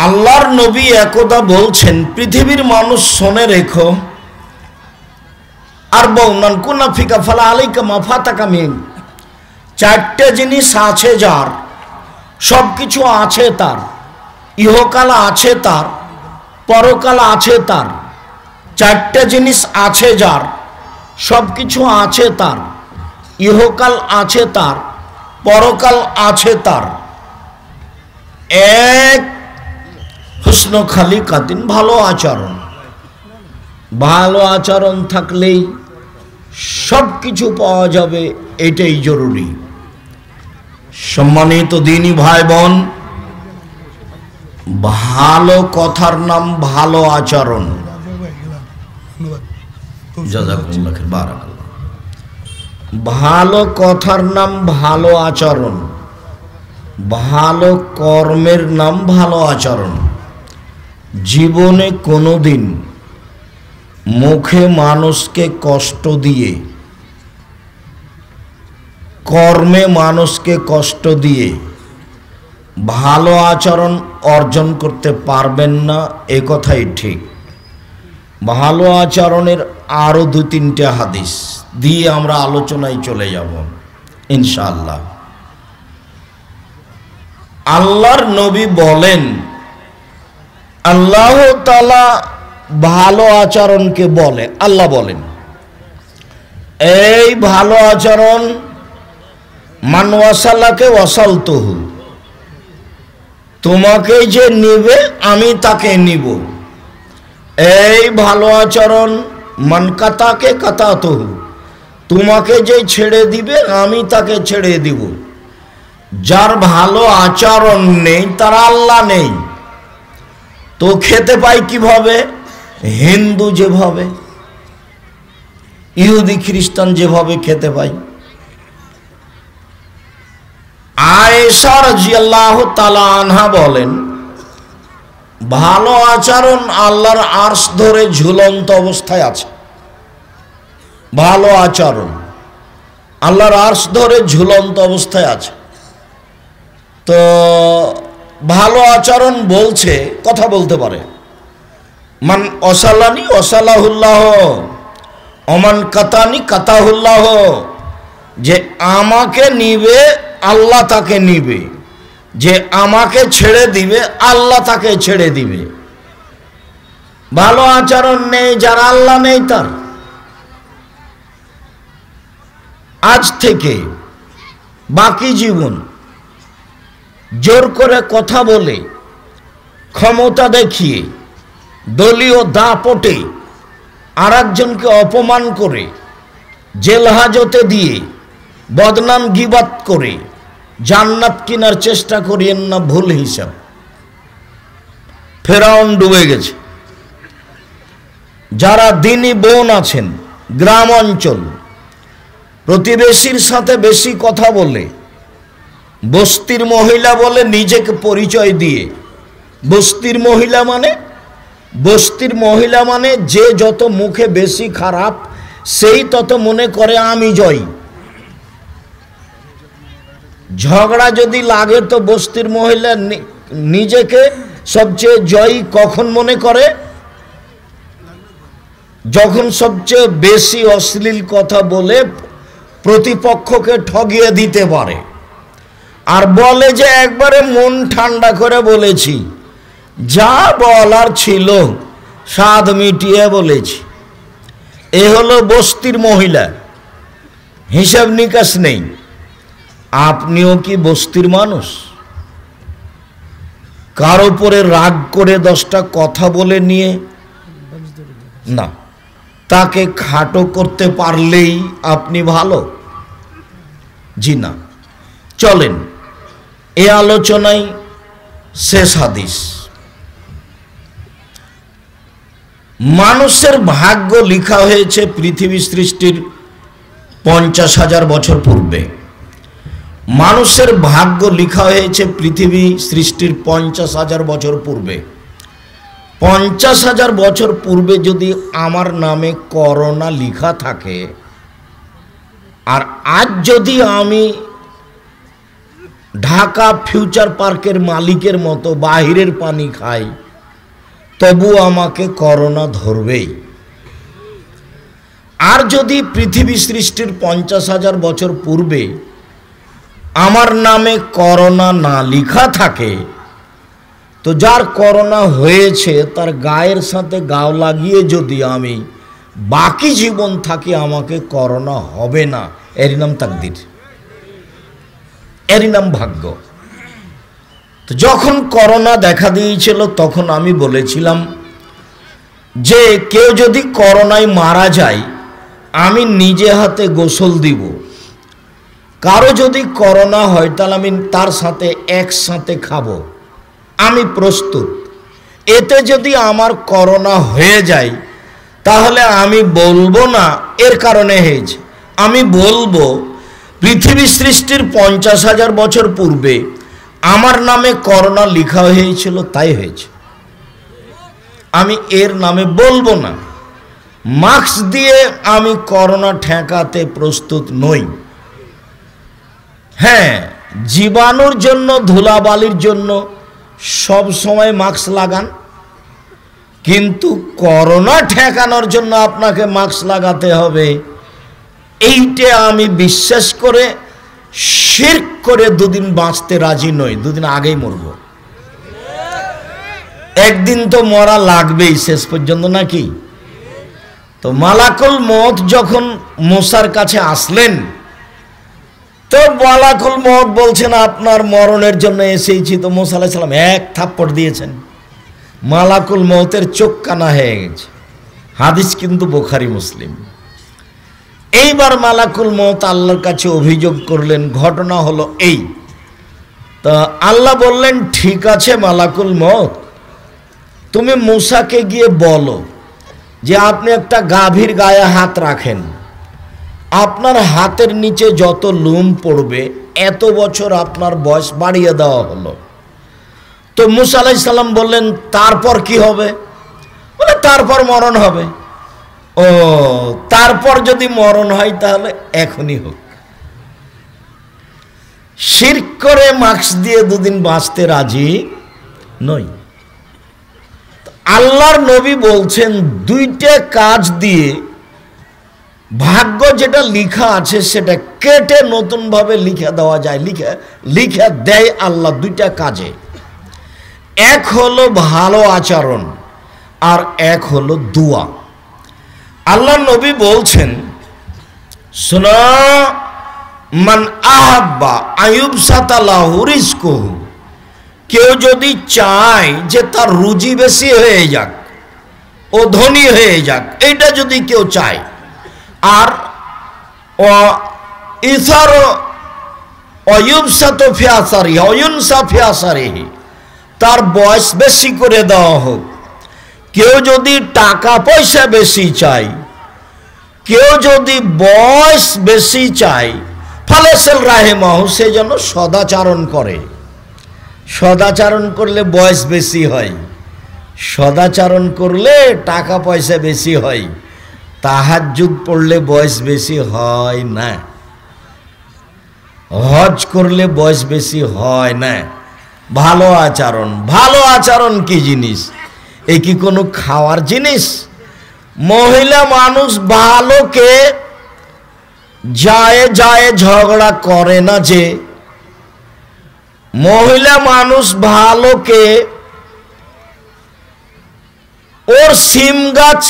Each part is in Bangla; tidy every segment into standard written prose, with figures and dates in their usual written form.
আল্লাহর নবী একদা বলছেন, পৃথিবীর মানুষ শুনে রেখো, আর বউনান কুনা ফিকা ফালা আলাইকা মাফাতাকা মিন, চারটে জিনিস আছে যার, সব কিছু আছে তার, ইহকাল আছে তার, পরকাল আছে তার। চারটে জিনিস আছে যার, সব কিছু আছে তার, ইহকাল আছে তার, পরকাল আছে তার। এক, হুসন খালিকাতিন, ভালো আচরণ। ভালো আচরণ থাকলেই সব কিছু পাওয়া যাবে, এটাই জরুরি। সম্মানিত দিনী ভাই বোন, ভালো কথার নাম ভালো আচরণ। ভালো কথার নাম ভালো আচরণ, ভালো কর্মের নাম ভালো আচরণ। জীবনে কোনোদিন মুখে মানুষকে কষ্ট দিয়ে, কর্মে মানুষকে কষ্ট দিয়ে ভালো আচরণ অর্জন করতে পারবেন না, এ কথাই ঠিক। ভালো আচরণের আরও 2-3টে হাদিস দিয়ে আমরা আলোচনায় চলে যাব ইনশাআল্লাহ। আল্লাহর নবী বলেন, আল্লাহ তাআলা ভালো আচরণকে বলে, আল্লাহ বলেন, এই ভালো আচরণ মান ওয়াসালাকে ওয়াসালতুহু, তোমাকে যে নিবে আমি তাকে নিব। এই ভালো আচরণ মান কাতাকে কাতাতুহু, তোমাকে যে ছেড়ে দিবে আমি তাকে ছেড়ে দিব। যার ভালো আচরণ নেই তার আল্লাহ নেই। তো খেতে পাই কিভাবে? হিন্দু যেভাবে, ইহুদি খ্রিস্টান যেভাবে খেতে পাই। আয়েশা রাদিয়াল্লাহু তাআলা আনহা বলেন, ভালো আচরণ আল্লাহর আরশ ধরে ঝুলন্ত অবস্থায় আছে। ভালো আচরণ আল্লাহর আরশ ধরে ঝুলন্ত অবস্থায় আছে। তো ভালো আচরণ বলছে, কথা বলতে পারে, মান অসালানি অসালাহুল্লাহ, অমান কাতানি কাতাহুল্লাহ, যে আমাকে নিবে আল্লাহ তাকে নিবে, যে আমাকে ছেড়ে দিবে আল্লাহ তাকে ছেড়ে দিবে। ভালো আচরণ নেই যার, আল্লাহ নেই তার। আজ থেকে বাকি জীবন জোর করে কথা বলে, ক্ষমতা দেখিয়ে, দলীয় দাপটে আর একজনকে অপমান করে, জেল হাজতে দিয়ে, বদনাম গীবাত করে জান্নাত কেনার চেষ্টা করিয়েন না, ভুল হিসাব। ফেরাউন ডুবে গেছে। যারা দিনী বোন আছেন, গ্রাম অঞ্চল, প্রতিবেশীর সাথে বেশি কথা বলে, বস্তির মহিলা বলে নিজেকে পরিচয় দিয়ে, বস্তির মহিলা মানে যে যত মুখে বেশি খারাপ সেই তত মনে করে আমি জয়ী। ঝগড়া যদি লাগে তো বস্তির মহিলা নিজেকে সবচেয়ে জয়ী কখন মনে করে? যখন সবচেয়ে বেশি অশ্লীল কথা বলে প্রতিপক্ষকে ঠগিয়ে দিতে পারে, আর বলে যে একবারে মন ঠান্ডা করে বলেছি, যা বলার ছিল স্বাদ মিটিয়ে বলেছি। এ হলো বস্তির মহিলা, হিসাব নিকাশ নেই। আপনিও কি বস্তির মানুষ? কার উপরে রাগ করে 10টা কথা বলে নিয়ে না, তাকে খাটো করতে পারলেই আপনি ভালো? জি না। চলেন এ আলোচনায় শেষ হাদিস। মানুষের ভাগ্য লেখা হয়েছে পৃথিবী সৃষ্টির 50,000 বছর পূর্বে। মানুষের ভাগ্য লেখা হয়েছে পৃথিবী সৃষ্টির 50,000 বছর পূর্বে। 50,000 বছর পূর্বে যদি আমার নামে করোনা লেখা থাকে, আর আজ যদি আমি ঢাকা ফিউচার পার্কের মালিকের মতো বাহিরের পানি খাই, তবু আমাকে করোনা ধরবেই। আর যদি পৃথিবী সৃষ্টির 50,000 বছর পূর্বে আমার নামে করোনা না লেখা থাকে, তো যার করোনা হয়েছে তার গায়ের সাথে গাও লাগিয়ে যদি আমি বাকি জীবন থাকি, আমাকে করোনা হবে না। এরই নাম তাকদির, এরই নাম ভাগ্য। তো যখন করোনা দেখা দিয়েছিল তখন আমি বলেছিলাম যে কেউ যদি করোনায় মারা যায় আমি নিজে হাতে গোসল দিব, কারো যদি করোনা হয় তাহলে আমি তার সাথে একসাথে খাবো, আমি প্রস্তুত। এতে যদি আমার করোনা হয়ে যায় তাহলে আমি বলবো না এর কারণে হয়েছে, আমি বলবো পৃথিবী সৃষ্টির 50,000 বছর পূর্বে আমার নামে করোনা লেখা হয়েছিল, তাই হয়েছে। আমি এর নামে বলবো না। মাস্ক দিয়ে আমি করোনা ঠেকাতে প্রস্তুত নই। হ্যাঁ, জীবাণুর জন্য, ধুলাবালির জন্য সব সময় মাস্ক লাগান, কিন্তু করোনা ঠেকানোর জন্য আপনাকে মাস্ক লাগাতে হবে, এইটা আমি বিশ্বাস করে শিরক করে দুদিন বাঁচতে রাজি নই। দুদিন আগেই মরব, একদিন তো মরা লাগবেই শেষ পর্যন্ত, নাকি? তো মালাকুল মউত যখন মুসার কাছে আসলেন, তো মালাকুল মউত বলছেন আপনার মরণের জন্য এসেছি। তো মুসা আলাইহিস সালাম এক থাপ্পড় দিয়েছেন, মালাকুল মউতের চোখ কানা হয়ে গেছে। হাদিস কিন্তু বুখারী মুসলিম। এইবার মালাকুল মউত আল্লাহর কাছে অভিযোগ করলেন, ঘটনা হলো এই। তা আল্লাহ বললেন, ঠিক আছে মালাকুল মউত, তুমি মুসাকে গিয়ে বলো যে আপনি একটা গাভীর গায়ে হাত রাখেন, আপনার হাতের নিচে যত লোম পড়বে এত বছর আপনার বয়স বাড়িয়ে দেওয়া হলো। তো মুসা আলাইহিস সালাম বললেন, তারপর কি হবে? বলে তারপর মরণ হবে। ও, তারপর যদি মরণ হয় তাহলে এখনই হোক। শিরক করে মাস্ক দিয়ে দুদিন বাঁচতে রাজি নই। আল্লাহর নবী বলছেন দুইটা কাজ দিয়ে ভাগ্য যেটা লিখা আছে সেটা কেটে নতুনভাবে লিখে দেওয়া যায়, লিখে দেয় আল্লাহ দুইটা কাজে। এক হলো ভালো আচরণ আর এক হলো দোয়া। আল্লাহ নবী বলছেন, শোনো, মান আহাব্বা আইয়ুবসাতা লাহু রিজকুহু, কেউ যদি চায় যে তার রুজি বেশি হয়ে যাক, ও ধনী হয়ে যাক, এইটা যদি কেউ চায়, আর ইসার অয়ুবসাত ফি আসারিহি অয়ুনসা ফি আসারিহি, তার বয়স বেশি করে দেওয়া হোক। কেউ যদি টাকা পয়সা বেশি চায়, কেউ যদি বয়স বেশি চায়, ফালেসেল রাহেমাহু, সে যেন সদাচরণ করে। সদাচরণ করলে বয়স বেশি হয়, সদাচরণ করলে টাকা পয়সা বেশি হয়, তাহাজ্জুদ পড়লে বয়স বেশি হয় না, হজ করলে বয়স বেশি হয় না। ভালো আচরণ, ভালো আচরণ কি জিনিস? এ কি কোনো খাওয়ার জিনিস? মহিলা মানুষ ভালোকে যায় যায় ঝগড়া করে না, যে মহিলা মানুষ ভালোকে ওর সিম গাছ,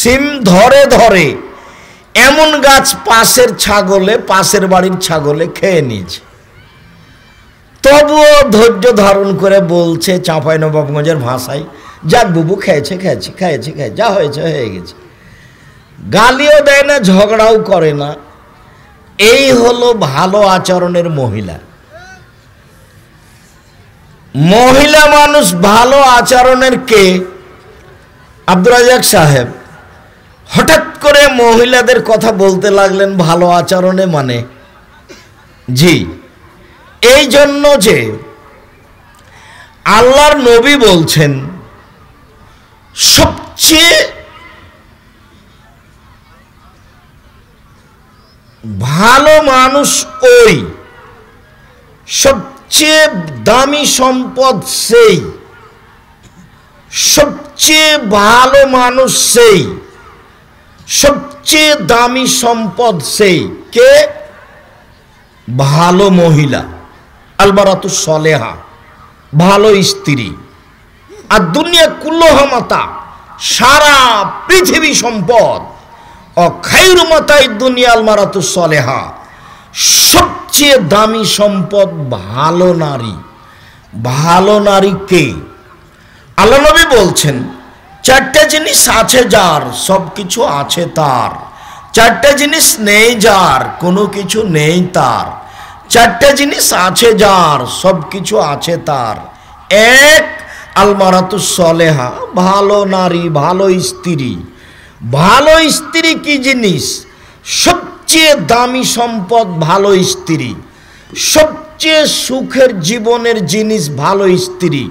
সিম ধরে ধরে এমন গাছ পাশের ছাগলে, পাশের বাড়ির ছাগলে খেয়ে নিয়েছে, তবুও ধৈর্য ধারণ করে বলছে চাঁপাইনবাবগঞ্জের ভাষায়, যাক বুবু, খেয়েছে খেয়েছে খেয়েছে খেয়ে যা হয়েছে হয়ে গেছে। গালিও দেয় না, ঝগড়াও করে না। এই হলো ভালো আচরণের মহিলা। মহিলা মানুষ ভালো আচরণের কে? আব্দুর রাজ্জাক সাহেব হঠাৎ করে মহিলাদের কথা বলতে লাগলেন ভালো আচরণে, মানে জি, এই জন্য যে আল্লাহর নবী বলছেন সবচেয়ে ভালো মানুষ ওই, সবচেয়ে দামি সম্পদ সেই, সবচেয়ে ভালো মানুষ সেই, সবচেয়ে দামি সম্পদ সেই কে? ভালো মহিলা, আলমারাতুস সলেহা, ভালো স্ত্রী। আর দুনিয়া কুল্লুহা মাতা, সারা পৃথিবী সম্পদ। ও খায়রু মাতাই দুনিয়া আলমারাতুস সলেহা, সবচেয়ে দামি সম্পদ ভালো নারী। ভালো নারী কে? আল্লাহ নবী বলছেন, চারটা জিনিস আছে যার, সব কিছু আছে তার। চারটা জিনিস নেই যার, কোনো কিছু নেই তার। চারটা জিনিস আছে যার, সব কিছু আছে তার। এক, আলমারাতুস সলেহা, ভালো নারী, ভালো স্ত্রী। ভালো স্ত্রী কি জিনিস? সবচেয়ে দামি সম্পদ ভালো স্ত্রী। সবচেয়ে সুখের জীবনের জিনিস ভালো স্ত্রী।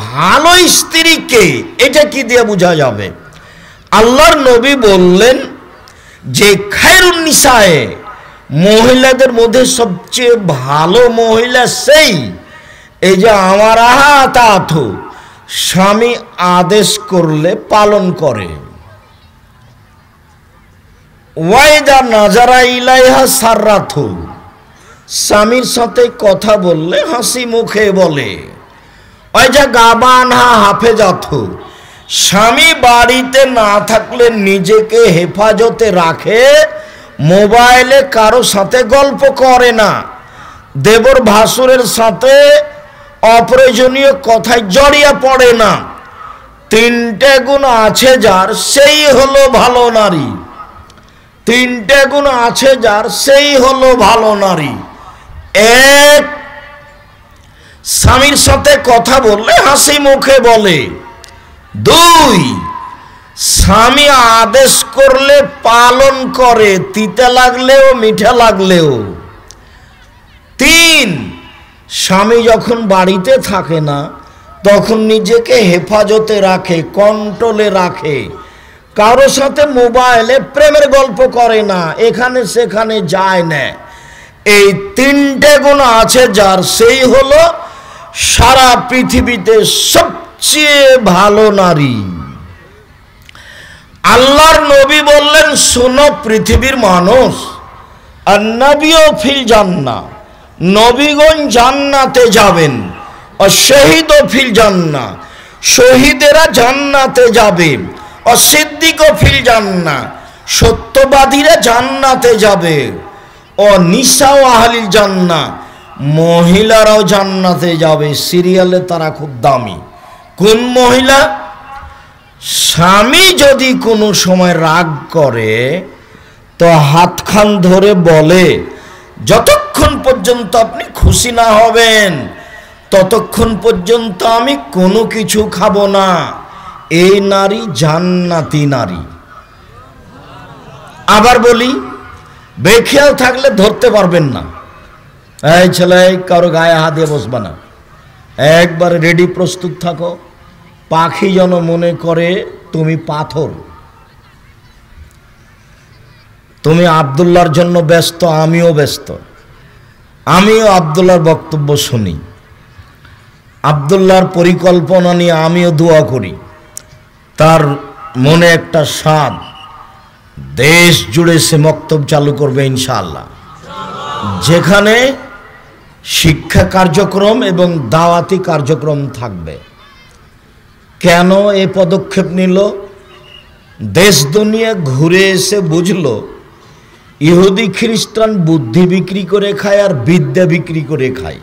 ভালো স্ত্রী কে? এটা কি দিয়ে বোঝা যাবে? আল্লাহর নবী বললেন যে খায়রুন নিসায়ে, মহিলাদের মধ্যে সবচেয়ে ভালো মহিলা সেই, এই যে আমার আহাত, স্বামী আদেশ করলে পালন করে। ওয়াইদা নাজারা ইলাইহা সাররাথু, স্বামীর সাথে কথা বললে হাসি মুখে বলে। ওই যে গাবানহা হাফেজাথু, স্বামী বাড়িতে না থাকলে নিজেকে হেফাজতে রাখে, মোবাইলে কারো সাথে গল্প করে না, দেবর ভাসুরের সাথে অপ্রয়োজনীয় কথায় জড়িয়ে পড়ে না। তিনটে গুণ আছে যার, সেই হলো ভালো নারী। তিনটে গুণ আছে যার, সেই হলো ভালো নারী। এক, স্বামীর সাথে কথা বললে হাসি মুখে বলে। দুই, স্বামী আদেশ করলে পালন করে, তিতে লাগলেও মিঠা লাগলেও। তিন, স্বামী যখন বাড়িতে থাকে না তখন নিজেকে হেফাজতে রাখে, কন্ট্রোলে রাখে, কারো সাথে মোবাইলে প্রেমের গল্প করে না, এখানে সেখানে যায় না। এই তিনটে গুণ আছে যার, সেই হলো সারা পৃথিবীতে সবচেয়ে ভালো নারী। আল্লাহর নবী বললেন, শোনো পৃথিবীর মানুষ, আন্নাবিও ফিল জান্নাহ, নবীগণ জান্নাতে যাবেন। ও শহীদও ফিল জান্নাহ, শহীদেরা জান্নাতে যাবে। ও সিদ্দিকও ফিল জান্নাহ, সত্যবাদীরা জান্নাতে যাবে। ও নিসাও আহলিল জান্নাহ, মহিলারাও জান্নাতে যাবে। সিরিয়ালে তারা খুব দামি। কোন মহিলা? স্বামী যদি কোনো সময় রাগ করে তো হাতখান ধরে বলে, যতক্ষণ পর্যন্ত আপনি খুশি না হবেন ততক্ষণ পর্যন্ত আমি কোনো কিছু খাবো না। এই নারী জান্নাতি নারী। আবার বলি, বেখেয়াল থাকলে ধরতে পারবেন না। এই ছেলে, কারো গায়ে হাত দিয়ে বসবা না, একবার রেডি প্রস্তুত থাকো। পাখি যেন মনে করে তুমি পাথর। তুমি আব্দুল্লাহর জন্য ব্যস্ত, আমিও ব্যস্ত। আমিও আব্দুল্লাহর বক্তব্য শুনি, আব্দুল্লাহর পরিকল্পনা নিয়ে আমিও দোয়া করি। তার মনে একটা স্বাদ, দেশ জুড়ে সে মক্তব চালু করবে ইনশাআল্লাহ, যেখানে শিক্ষা কার্যক্রম এবং দাওয়াতি কার্যক্রম থাকবে। কেন এই পদক্ষেপ নিল? দেশ দুনিয়া ঘুরে এসে বুঝলো ইহুদি খ্রিস্টান বুদ্ধি বিক্রি করে খায় আর বিদ্যা বিক্রি করে খায়।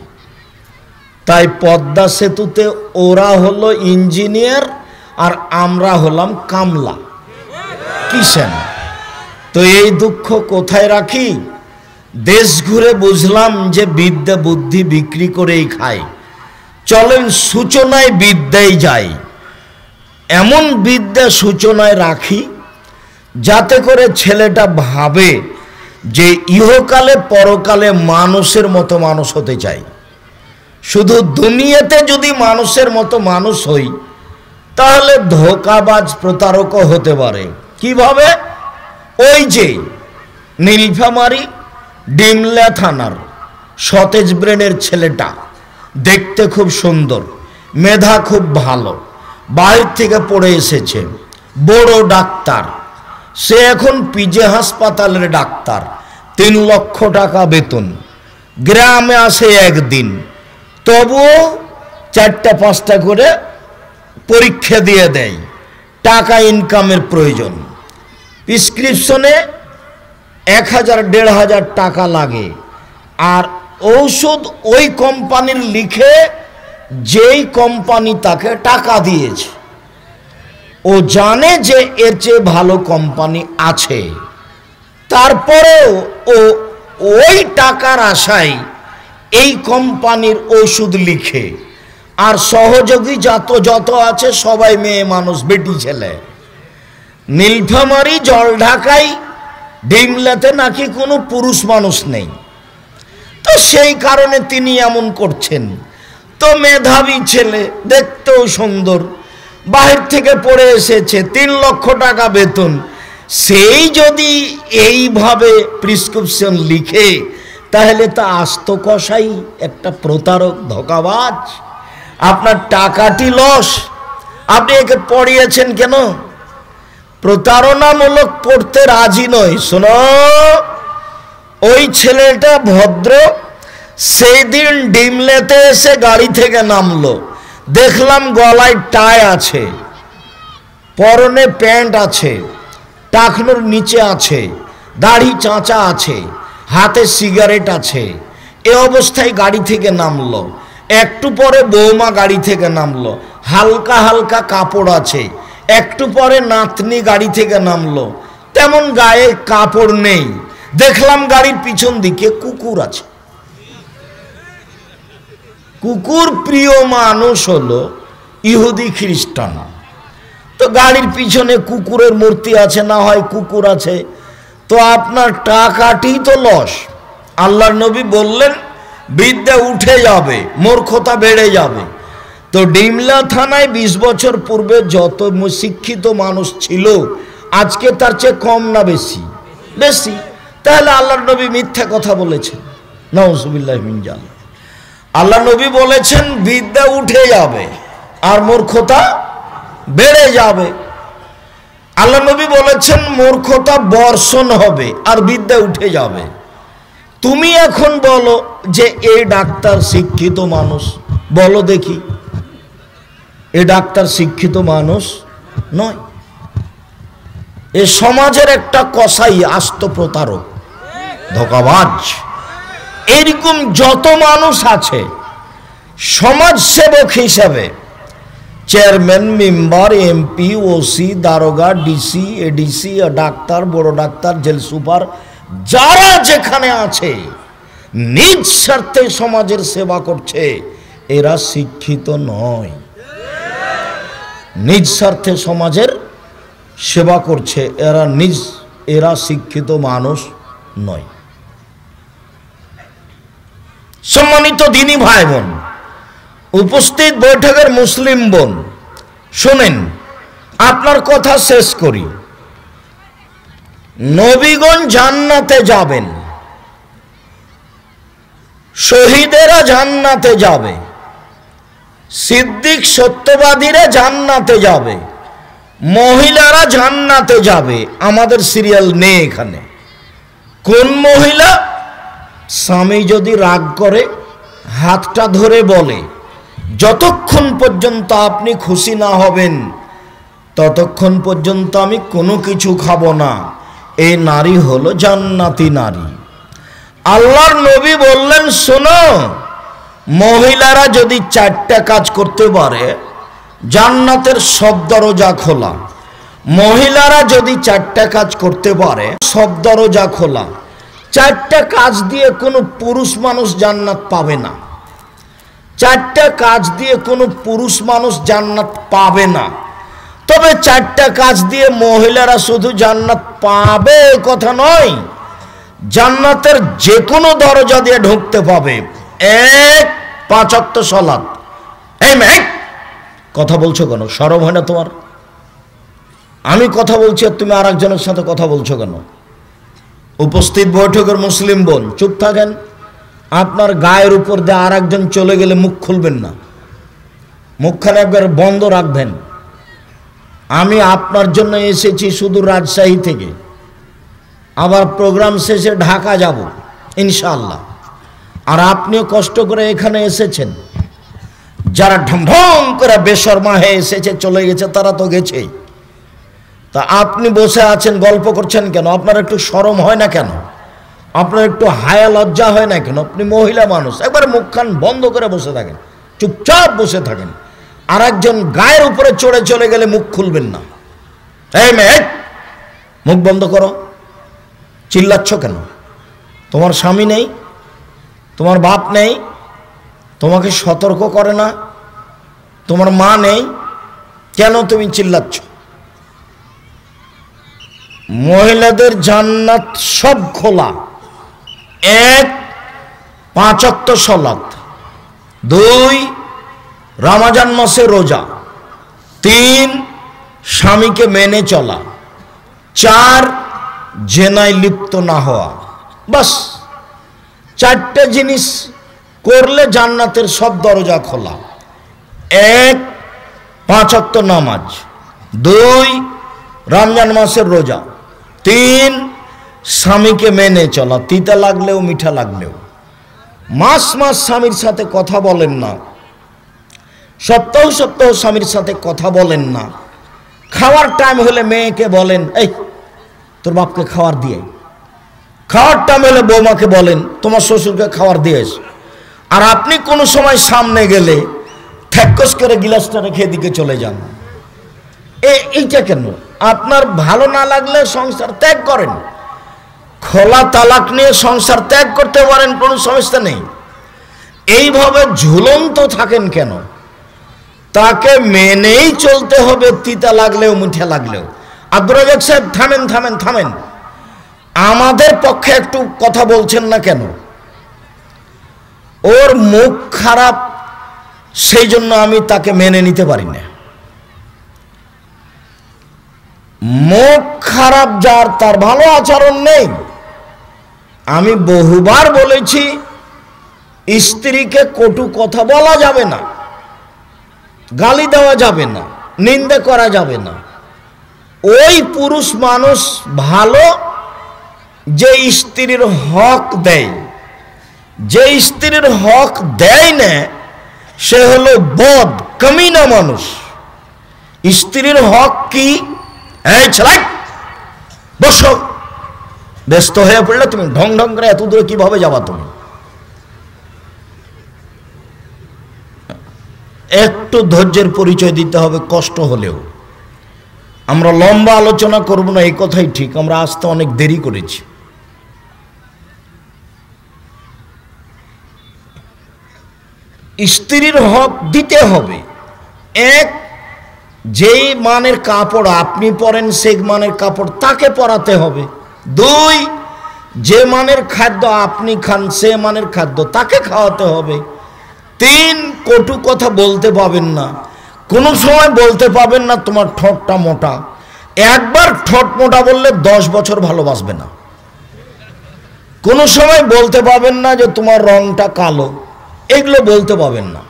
তাই পদ্মা সেতুতে ওরা হলো ইঞ্জিনিয়ার আর আমরা হলাম কামলা, কিষাণ। তো এই দুঃখ কোথায় রাখি? দেশ ঘুরে বুঝলাম যে বিদ্যা বুদ্ধি বিক্রি করেই খায়। চলেন সূচনায় বিদ্যায় যাই, এমন বিদ্যা সূচনায় রাখি যাতে করে ছেলেটা ভাবে যে ইহকালে পরকালে মানুষের মতো মানুষ হতে চাই। শুধু দুনিয়াতে যদি মানুষের মতো মানুষ হই তাহলে ধোঁকাবাজ প্রতারকও হতে পারে। কিভাবে? ওই যে নীলফামারী ডিমলা থানার সতেজ ব্রেনের ছেলেটা, দেখতে খুব সুন্দর, মেধা খুব ভালো, বাইরে থেকে পড়ে এসেছে, বড় ডাক্তার। সে এখন পিজে হাসপাতালের ডাক্তার, 3 লক্ষ টাকা বেতন। গ্রামে আসে একদিন, তবুও 4টা-5টা করে পরীক্ষা দিয়ে দেয়। টাকা ইনকামের প্রয়োজন, প্রেসক্রিপশনে 1000-1500 টাকা লাগে। আর ঔষধ ওই কোম্পানির লিখে, যেই কোম্পানি তাকে টাকা দিয়েছে। ও জানে যে এর চেয়ে ভালো কোম্পানি আছে, তারপরেও ও ওই টাকার আশায় এই কোম্পানির ওষুধ লিখে। আর সহযোগী যত আছে সবাই মেয়ে মানুষ, বেটি ছেলে। নীলফামারী, জলঢাকায়, ডিমলাতে নাকি কোনো পুরুষ মানুষ নেই, তো সেই কারণে তিনি এমন করছেন। তো মেধাবী ছেলে, দেখতেও সুন্দর, বাহির থেকে পড়ে এসেছে, 3 লক্ষ টাকা বেতন। সেই যদি এইভাবে প্রেসক্রিপশন লিখে, তাহলে তা আস্ত কষাই, একটা প্রতারক, ধোঁকাবাজ। আপনার টাকাটি লস, আপনি একে পড়িয়েছেন কেন? প্রতারণামূলক পড়তে রাজি নয়। শোনো, ওই ছেলেটা ভদ্র, সেই দিন ডিমলেতে এসে গাড়ি থেকে নামলো, দেখলাম গলায় টাই আছে, পরনে প্যান্ট আছে, টাকনোর নিচে আছে, দাড়ি চাঁচা আছে, হাতে সিগারেট আছে। এ অবস্থায় গাড়ি থেকে নামলো। একটু পরে বৌমা গাড়ি থেকে নামলো, হালকা হালকা কাপড় আছে। একটু পরে নাতনি গাড়ি থেকে নামলো, তেমন গায়ে কাপড় নেই। দেখলাম গাড়ির পিছন দিকে কুকুর আছে। কুকুর প্রিয় মানুষ হলো ইহুদি খ্রিস্টান। তো গাড়ির পিছনে কুকুরের মূর্তি আছে, না হয় কুকুর আছে, তো আপনার টাকাটি তো লস। আল্লাহর নবী বললেন বিদ্যা উঠে যাবে, মূর্খতা বেড়ে যাবে। তো ডিমলা থানায় 20 বছর পূর্বে যত শিক্ষিত মানুষ ছিল, আজকে তার চেয়ে কম না বেশি? বেশি। তাহলে আল্লাহর নবী মিথ্যা কথা বলেছেন? নাউজুবিল্লাহ মিন জালিক। আল্লাহ নবী বলেছেন বিদ্যা উঠে যাবে আর মূর্খতা বেড়ে যাবে। আল্লাহ নবী বলেছেন মূর্খতা বর্ষণ হবে আর বিদ্যা উঠে যাবে। তুমি এখন বলো যে এই ডাক্তার শিক্ষিত মানুষ, বলো দেখি, এ ডাক্তার শিক্ষিত মানুষ নয়। এ সমাজের একটা কসাই, আস্ত প্রতারক, ধোঁকাবাজ। এরকম যত মানুষ আছে সমাজ সেবক হিসাবে, চেয়ারম্যান, মেম্বার, এমপি, ওসি, দারোগা, ডিসি, এডিসি, ডাক্তার, বড় ডাক্তার, জেল সুপার, যারা যেখানে আছে নিজ স্বার্থে সমাজের সেবা করছে, এরা শিক্ষিত নয়। নিজ স্বার্থে সমাজের সেবা করছে, এরা শিক্ষিত মানুষ নয়। সম্মানিত দিনী ভাই বোন, উপস্থিত বৈঠকের মুসলিম বোন, শোনেন, আপনার কথা শেষ করি। নবীগণ জান্নাতে যাবেন, শহীদেরা জান্নাতে যাবে, সিদ্দিক সত্যবাদীরা জান্নাতে যাবে, মহিলারা জান্নাতে যাবে। আমাদের সিরিয়াল নেই এখানে। কোন মহিলা? স্বামী যদি রাগ করে হাতটা ধরে বলে, যতক্ষণ পর্যন্ত আপনি খুশি না হবেন ততক্ষণ পর্যন্ত আমি কোনো কিছু খাবো না, এই নারী হলো জান্নাতি নারী। আল্লাহর নবী বললেন, শোনো, মহিলারা যদি 4টা কাজ করতে পারে, জান্নাতের সব দরজা খোলা। মহিলারা যদি 4টা কাজ করতে পারে, সব দরজা খোলা। 4টা কাজ দিয়ে কোনো পুরুষ মানুষ জান্নাত পাবে না। 4টা কাজ দিয়ে কোনো পুরুষ মানুষ জান্নাত পাবে না। তবে 4টা কাজ দিয়ে মহিলারা শুধু জান্নাত পাবে কথা নয়, জান্নাতের যে কোনো দরজা দিয়ে ঢুকতে পাবে। 1, 5 ওয়াক্ত সালাত। এই মেয়ে, কথা বলছো কেন? শরম হয় না তোমার? আমি কথা বলছি আর তুমি আর একজনের সাথে কথা বলছো কেন? উপস্থিত বৈঠকের মুসলিম বোন, চুপ থাকেন। আপনার গায়ের উপর দিয়ে আর একজন চলে গেলে মুখ খুলবেন না, মুখখানে একবার বন্ধ রাখবেন। আমি আপনার জন্য এসেছি শুধু রাজশাহী থেকে, আবার প্রোগ্রাম শেষে ঢাকা যাব ইনশাআল্লাহ। আর আপনিও কষ্ট করে এখানে এসেছেন। যারা ঢং করে বেশরমা হয়ে এসেছে চলে গেছে তারা তো গেছেই। তা আপনি বসে আছেন গল্প করছেন কেন? আপনার একটু শরম হয় না কেন? আপনার একটু হায়া লজ্জা হয় না কেন? আপনি মহিলা মানুষ, একবার মুখখান বন্ধ করে বসে থাকেন, চুপচাপ বসে থাকেন। আর একজন গায়ের উপরে চড়ে চলে গেলে মুখ খুলবেন না। এই মেয়ে, মুখ বন্ধ করো। চিল্লাচ্ছ কেন? তোমার স্বামী নেই, তোমার বাপ নেই, তোমাকে সতর্ক করে না, তোমার মা নেই, কেন তুমি চিল্লাচ্ছ? মহিলাদের জান্নাত সব খোলা। 1, 5 ওয়াক্ত সালাত, 2, রমজান মাসে রোজা, 3, স্বামীকে মেনে চলা, 4, জেনায় লিপ্ত না হওয়া। বাস 4টে জিনিস করলে জান্নাতের সব দরজা খোলা। 1, 5 ওয়াক্ত নামাজ, 2, রমজান মাসের রোজা, 3, স্বামীকে মেনে চলা, তিতা লাগলেও মিঠা লাগলেও। মাস মাস স্বামীর সাথে কথা বলেন না, সপ্তাহ সপ্তাহ স্বামীর সাথে কথা বলেন না। খাওয়ার টাইম হলে মেয়েকে বলেন, এই তোর বাপকে খাওয়ার দিয়ে। খাওয়ার টাইম হলে বৌমাকে বলেন, তোমার শ্বশুরকে খাওয়ার দিয়েস। আর আপনি কোনো সময় সামনে গেলে ঠ্যাক্কস করে গিলাসটা রেখে এদিকে চলে যান। এইটা কেন? আপনার ভালো না লাগলে সংসার ত্যাগ করেন। খোলা তালাক নিয়ে সংসার ত্যাগ করতে পারেন, কোনো সমস্যা নেই। এইভাবে ঝুলন্ত থাকেন কেন? তাকে মেনেই চলতে হবে, তিতা লাগলেও মিঠা লাগলেও। আব্দুর রাজ্জাক সাহেব, থামেন থামেন থামেন। আমাদের পক্ষে একটু কথা বলছেন না কেন? ওর মুখ খারাপ, সেই জন্য আমি তাকে মেনে নিতে পারি না। মুখ খারাপ যার, তার ভালো আচরণ নেই। আমি বহুবার বলেছি, স্ত্রীকে কটু কথা বলা যাবে না, গালি দেওয়া যাবে না, নিন্দা করা যাবে না। ওই পুরুষ মানুষ ভালো যে স্ত্রীর হক দেয়। যে স্ত্রীর হক দেয় না সে হলো বদ কামিনা মানুষ। স্ত্রীর হক কি? এই ছেলে বসো। ব্যস্ত হয়ে পড়লে তুমি ঢং ঢং করে এত দূরে কিভাবে যাবা? তুমি একটু ধৈর্যের পরিচয় দিতে হবে, কষ্ট হলেও। আমরা লম্বা আলোচনা করব না, এই কথাই ঠিক। আমরা আসতে অনেক দেরি করেছি। স্ত্রীর হক দিতে হবে। 1, যেই মানের কাপড় আপনি পরেন সেই মানের কাপড় তাকে পরাতে হবে। 2, যে মানের খাদ্য আপনি খান সে মানের খাদ্য তাকে খাওয়াতে হবে। 3, কটু কথা বলতে পাবেন না, কোনো সময় বলতে পাবেন না তোমার ঠোঁটটা মোটা। একবার ঠোঁট মোটা বললে 10 বছর ভালোবাসবে না। কোনো সময় বলতে পাবেন না যে তোমার রংটা কালো, এগুলো বলতে পাবেন না।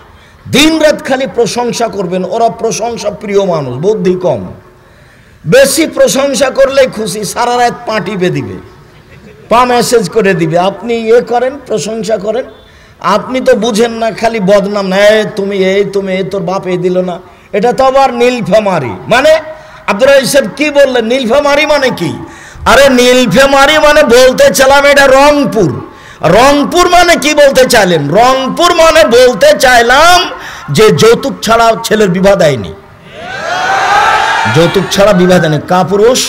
দিন রাত খালি প্রশংসা করবেন। ওরা প্রশংসা প্রিয় মানুষ, বুদ্ধি কম। বেশি প্রশংসা করলেই খুশি, সারা রাত পা টিপে দিবে, পা মেসেজ করে দিবে। আপনি করেন, প্রশংসা করেন, আপনি তো বুঝেন না, খালি বদনাম। না, তুমি তুমি তোর বাপ দিল না, এটা তো আবার নীলফামারি। মানে আব্দুর রাজ্জাক সাহেব কি বললেন? নীলফামারি মানে কি? আরে নীলফামারি মানে বলতে চাইলাম এটা রংপুর। রংপুর মানে কি বলতে চাইলেন? রংপুর মানে বলতে চাইলাম যে যৌতুক ছাড়া ছেলের বিবাহ দেয়নি। যৌতুক ছাড়া বিবাহ দেয়নি। কাপুরুষ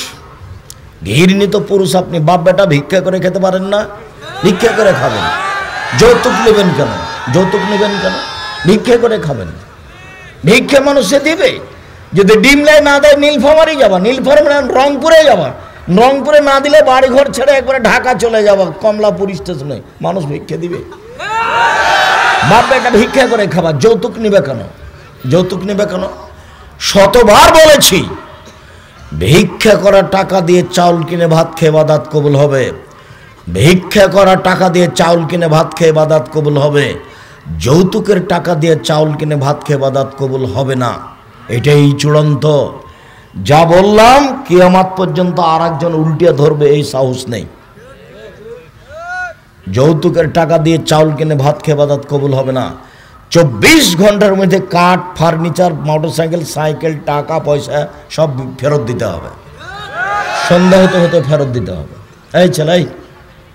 ঘৃণিত পুরুষ আপনি। বাপ বেটা ভিক্ষা করে খেতে পারেন না? ভিক্ষা করে খাবেন। যৌতুক নেবেন কেন? যৌতুক নেবেন কেন? ভিক্ষা করে খাবেন। ভিক্ষা মানুষে দিবে। যদি ডিমলাই না দেয় নীলফামারি যাবা, নীলফামারি রংপুরে যাবা। রংপুরে না দিলে বাড়ি ঘর ছেড়ে একবারে ঢাকা চলে যাবা, কমলাপুর স্টেশনে। মানুষ ভিক্ষা দিবে? বাপ বেটা ভিক্ষা করে খাবা। যৌতুক নিবে কেন? যৌতুক নিবে কেন? শতবার বলেছি, ভিক্ষা করা টাকা দিয়ে চাউল কিনে ভাত খেয়ে বাদাত কবুল হবে। ভিক্ষা করা টাকা দিয়ে চাউল কিনে ভাত খেয়ে ইবাদত কবুল হবে, যৌতুকের টাকা দিয়ে চাউল কিনে ভাত খেয়ে ইবাদত কবুল হবে না। এটাই চূড়ান্ত। যা বললাম কিয়ামত পর্যন্ত আর একজন উল্টিয়ে ধরবে এই সাহস নেই। যৌতুকের টাকা দিয়ে চাউল কিনে ভাত খেয়ে ইবাদত কবুল হবে না। 24 ঘন্টার মধ্যে কাঠ, ফার্নিচার, মোটরসাইকেল, সাইকেল, টাকা পয়সা সব ফেরত দিতে হবে। সন্ধ্যা হতে হতে ফেরত দিতে হবে। এই ছেলে,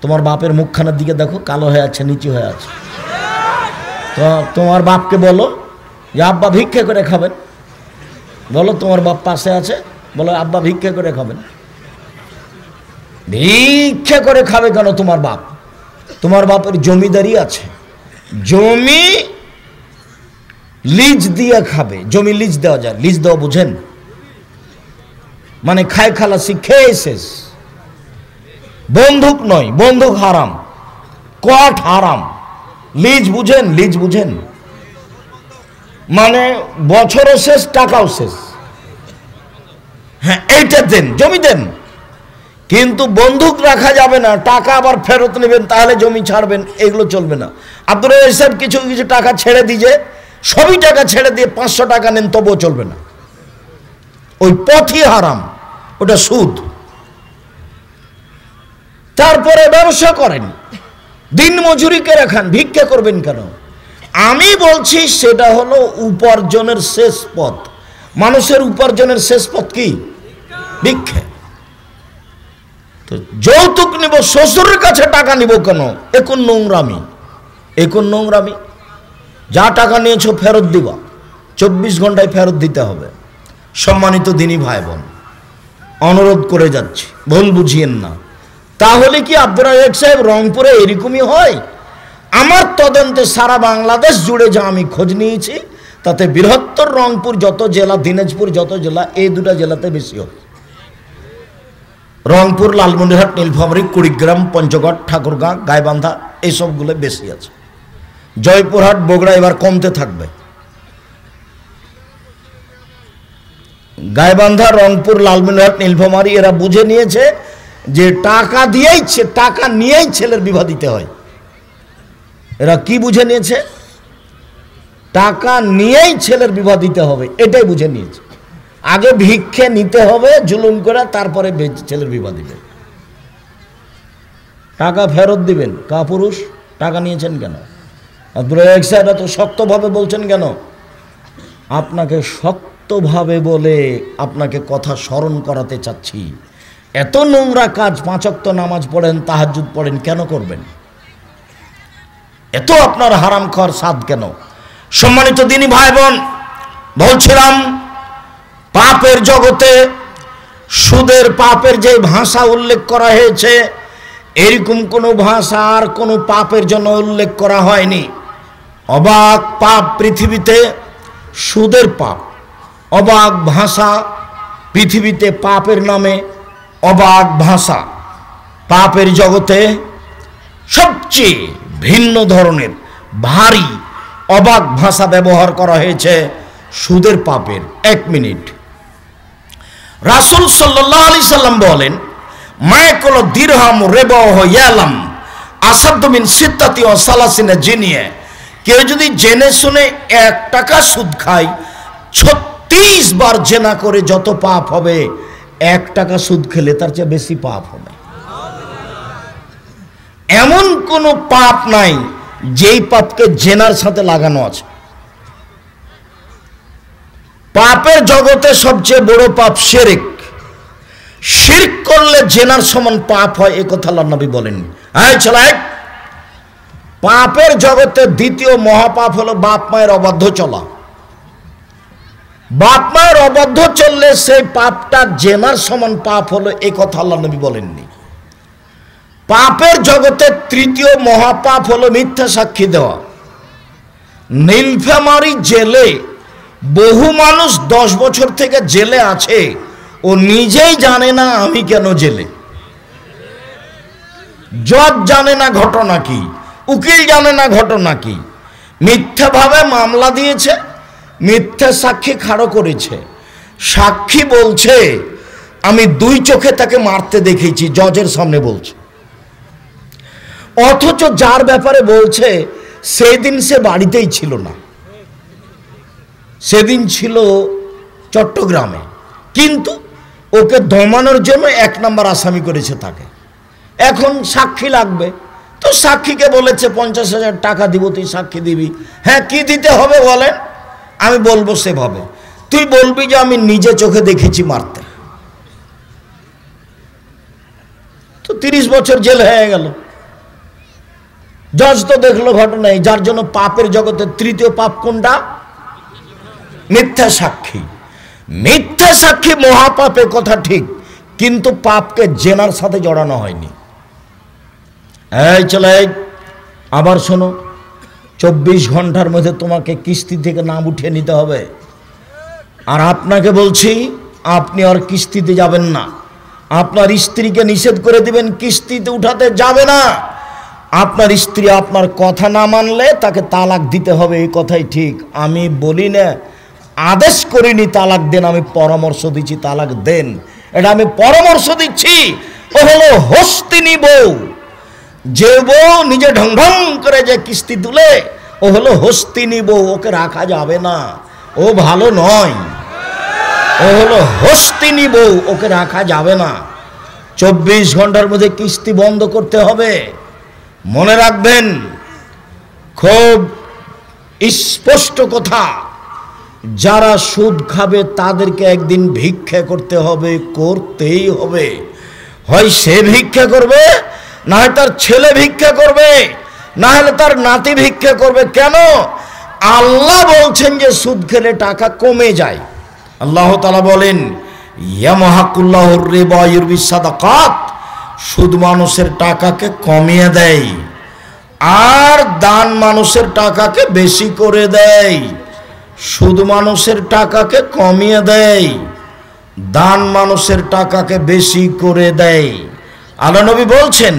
তোমার বাপের মুখখানার দিকে দেখো, কালো হয়ে আছে, নিচু হয়ে আছে। তো তোমার বাপকে বলো যে আব্বা ভিক্ষা করে খাবেন। বলো, তোমার বাপ পাশে আছে, বলো আব্বা ভিক্ষা করে খাবেন। ভিক্ষা করে খাবে কেন তোমার বাপ? তোমার বাপের জমিদারি আছে, জমি লিজ দিয়ে খাবে। জমি লিজ দেওয়া যায়, লিজ দেওয়া বুঝেন? মানে খাই খালাসি খেয়ে শেষ। বন্দুক নয়, বন্দুক হারাম, কোয়াট হারাম। লিজ বুঝেন? লিজ বুঝেন মানে বছরও শেষ, টাকাও শেষ। হ্যাঁ, এইটা দেন, জমি দেন, কিন্তু বন্দুক রাখা যাবে না। টাকা আবার ফেরত নেবেন, তাহলে জমি ছাড়বেন, এগুলো চলবে না। আব্দুল রাজ্জাক সাহেব কিছু কিছু টাকা ছেড়ে দিয়ে, সবই টাকা ছেড়ে দিয়ে 500 টাকা নেন, তবুও চলবে না। ওই পথই হারাম, ওটা সুদ। তারপরে ব্যবসা করেন, দিন মজুরি করে খান, ভিক্ষা করবেন কেন? আমি বলছি সেটা হলো উপার্জনের শেষ পথ। মানুষের উপার্জনের শেষ পথ কি? ভিক্ষা। তো যৌতুক নিব, শ্বশুরের কাছে টাকা নিব কেন? এখন নোংরামি, এখন নোংরামি। যা টাকা নিয়েছো ফেরত দিবা, 24 ঘন্টায় ফেরত দিতে হবে। সম্মানিত দিনী ভাই বোন, অনুরোধ করে যাচ্ছি, ভুল বুঝিয়েন না। তাহলে কি আব্দুর রাজ্জাক সাহেব রংপুরে এরকমই হয়? আমার তদন্তে সারা বাংলাদেশ জুড়ে যা আমি খোঁজ নিয়েছি, তাতে বৃহত্তর রংপুর যত জেলা, দিনাজপুর যত জেলা, এই দুটা জেলাতে বেশি হয়। রংপুর, লালমনিরহাট, নীলফামারী, কুড়িগ্রাম, পঞ্চগড়, ঠাকুরগাঁ, গাইবান্ধা, এইসবগুলো বেশি আছে। জয়পুরহাট, বগুড়া এবার কমতে থাকবে। গাইবান্ধা, রংপুর, লালমনিরহাট, নীলফামারী এরা বুঝে নিয়েছে যে টাকা দিয়েই, টাকা নিয়েই ছেলের বিবাহ দিতে হয়। এরা কি বুঝে নিয়েছে? টাকা নিয়েই ছেলের বিবাহ দিতে হবে, এটাই বুঝে নিয়েছে। আগে ভিক্ষে নিতে হবে জুলুম করে, তারপরে ছেলের বিবাহ দিবে। টাকা ফেরত দিবেন। কাপুরুষ, টাকা নিয়েছেন কেন? আব্দুল রাজ্জাক সাহেব এত শক্তভাবে বলছেন কেন? আপনাকে শক্তভাবে বলে আপনাকে কথা স্মরণ করাতে চাচ্ছি। এত নোংরা কাজ, 5 ওয়াক্ত নামাজ পড়েন, তাহাজ্জুদ পড়েন, কেন করবেন? এত আপনার হারামখোর সাদ কেন? সম্মানিত দিনী ভাই বোন, বলছিলাম পাপের জগতে সুদের পাপের যে ভাষা উল্লেখ করা হয়েছে, এরকম কোনো ভাষা আর কোনো পাপের জন্য উল্লেখ করা হয়নি। অবাক পাপ পৃথিবীতে, সুদের পাপ। অবাক ভাষা পৃথিবীতে, পাপের নামে অবাক ভাষা। পাপের জগতে সবচেয়ে ভিন্ন ধরনের ভারী অবাক ভাষা ব্যবহার করা হয়েছে সুদের পাপের। 1 মিনিট। রাসূল সাল্লাল্লাহু আলাইহি সাল্লাম বলেন, মায়াকুল দিরহাম রিবাহ ইয়ালাম আসাদু মিন সিত্তাতি ওয়া সালাসিনা জিনিয়া। কেউ যদি জেনে শুনে 1 টাকা সুদ খায়, 36 বার জেনা করে যত পাপ হবে, 1 টাকা সুদ খেলে তার চেয়ে বেশি পাপ হবে। এমন কোনো পাপ নাই যেই পাপকে জেনার সাথে লাগানো আছে। পাপের জগতে সবচেয়ে বড় পাপ শিরক। শিরক করলে জেনার সমান পাপ হয়, এ কথা আল্লাহর নবী বলেননি। পাপের জগতে দ্বিতীয় মহাপাপ হলো বাপ মায়ের অবাধ্য চলা। বাপ মায়ের অবাধ্য চললে সেই পাপটা জেনার সমান পাপ হলো, এ কথা আল্লাহর নবী বলেননি। পাপের জগতে তৃতীয় মহাপাপ হলো মিথ্যা সাক্ষী দেওয়া। নীলফামারী জেলে বহু মানুষ 10 বছর থেকে জেলে আছে, ও নিজেই জানে না আমি কেন জেলে। জজ জানে না ঘটনা কি, উকিল জানে না ঘটনা কি। মিথ্যাভাবে মামলা দিয়েছে, মিথ্যা সাক্ষী খাড়ো করেছে। সাক্ষী বলছে আমি 2 চোখে তাকে মারতে দেখেছি, জজের সামনে বলছে। অথচ যার ব্যাপারে বলছে সেদিন সে বাড়িতেই ছিল না, সেদিন ছিল চট্টগ্রামে, কিন্তু ওকে দমানোর জন্য 1 নম্বর আসামি করেছে তাকে। এখন সাক্ষী লাগবে, তো সাক্ষীকে বলেছে 50,000 টাকা দিব, তুই সাক্ষী দিবি। হ্যাঁ, কি দিতে হবে বলেন? আমি বলবো সেভাবে। তুই বলবি যে আমি নিজে চোখে দেখেছি মারতে। তো 30 বছর জেল হয়ে গেল। জজ তো দেখলো ঘটনায়, যার জন্য পাপের জগতে 3য় পাপ কোনটা? মিথ্যা সাক্ষী। মিথ্যা সাক্ষী মহাপাপে, কথা ঠিক, কিন্তু পাপকে জেনার সাথে জড়ানো হয়নি। এই চলে আবার শোনো, 24 ঘন্টার মধ্যে তোমাকে কিস্তি থেকে নাম উঠিয়ে নিতে হবে। আর আপনাকে বলছি, আপনি আর কিস্তিতে যাবেন না। আপনার স্ত্রীকে নিষেধ করে দিবেন, কিস্তিতে উঠাতে যাবে না। আপনার স্ত্রী আপনার কথা না মানলে তাকে তালাক দিতে হবে, এই কথাই ঠিক। আমি বলি না, আদেশ করিনি তালাক দেন, আমি পরামর্শ দিচ্ছি তালাক দেন। এটা আমি পরামর্শ দিচ্ছি। ও হলো হস্তিনী বউ। যে বউ নিজে ঢং ঢং করে যে কিস্তি তুলে, ও হলো হস্তিনী বউ, ওকে রাখা যাবে না, ও ভালো নয়। ও হলো হস্তিনী বউ, ওকে রাখা যাবে না। 24 ঘন্টার মধ্যে কিস্তি বন্ধ করতে হবে। মনে রাখবেন, খুব স্পষ্ট কথা, যারা সুদ খাবে তাদেরকে একদিন ভিক্ষা করতে হবে, করতেই হবে। হয় সে ভিক্ষা করবে, না হয় তার ছেলে ভিক্ষা করবে, না হলে তার নাতি ভিক্ষা করবে। কেন? আল্লাহ বলছেন যে সুদ খেলে টাকা কমে যায়। আল্লাহ তাআলা বলেন, ইয়ামহাকুল্লাহুর রিবা ইউরবিস সাদাকাত, সুদ মানুষের টাকাকে কমিয়ে দেয়, আর দান মানুষের টাকাকে বেশি করে দেয়। সুদ মানুষের টাকাকে কমিয়ে দেয়, দান মানুষের টাকাকে বেশি করে দেয়। আল্লাহ নবী বলছেন,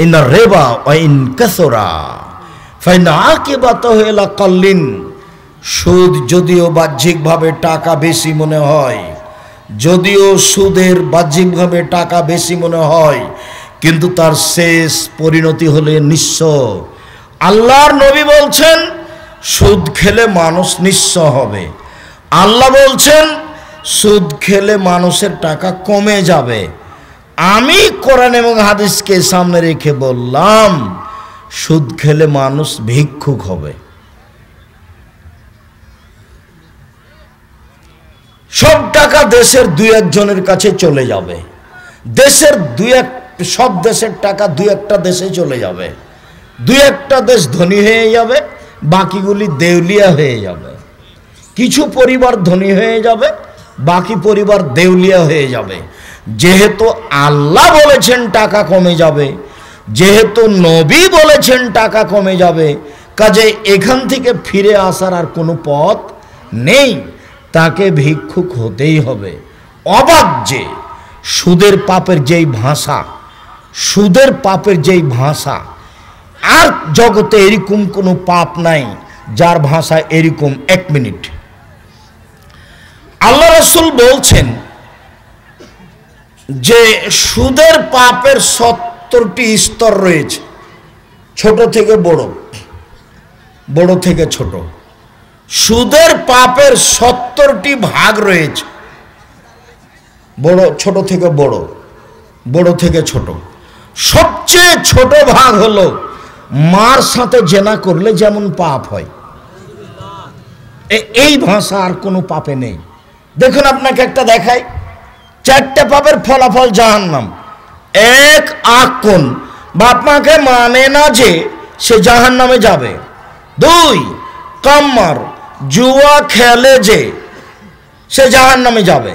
ইন্না রিবা ওয়া ইন কাসরা ফাইনা আকিবাতুহু ইলা কাল্লিন। সুদ যদিও বাহ্যিকভাবে টাকা বেশি মনে হয়, যদিও সুদের বাহ্যিকভাবে টাকা বেশি মনে হয়, কিন্তু তার শেষ পরিণতি হলে নিঃস্ব। আল্লাহর নবী বলছেন, সুদ খেলে মানুষ নিঃস্ব হবে। আল্লাহ বলছেন, সুদ খেলে মানুষের টাকা কমে যাবে। আমি কোরআন এবং হাদিসকে সামনে রেখে বললাম, সুদ খেলে মানুষ ভিক্ষুক হবে। সব টাকা দেশের 2-1 জনের কাছে চলে যাবে। দেশের সব দেশের টাকা 2-1টা দেশে চলে যাবে। 2-1টা দেশ ধনী হয়ে যাবে, বাকিগুলি দেউলিয়া হয়ে যাবে। কিছু পরিবার ধনী হয়ে যাবে, বাকি পরিবার দেউলিয়া হয়ে যাবে। যেহেতু আল্লাহ বলেছেন টাকা কমে যাবে, যেহেতু নবী বলেছেন টাকা কমে যাবে, কাজে এখান থেকে ফিরে আসার আর কোনো পথ নেই, তাকে ভিক্ষুক হতেই হবে। অবাক যে সুদের পাপের যেই ভাষা, সুদের পাপের যেই ভাষা, আর জগতে এরকম কোনো পাপ নাই যার ভাষা এরকম। 1 মিনিট, আল্লাহ রাসূল বলছেন যে সুদের পাপের 70টি স্তর রয়েছে, ছোট থেকে বড়, বড় থেকে ছোট। সুদের পাপের 70টি ভাগ রয়েছে, বড়, ছোট থেকে বড়, বড় থেকে ছোট। সবচেয়ে ছোট ভাগ হলো মার সাথে জেনা করলে যেমন পাপ হয়, এই ভাষা আর কোনো পাপে নেই। দেখুন, আপনাকে একটা দেখাই, 4টে পাপের ফলাফল জাহান্নাম। 1, আখ কোন, বাপ মাকে মানে না যে সে জাহান্নামে যাবে। 2, কাম্মার, জুয়া খেলে যে সে জাহান্নামে যাবে।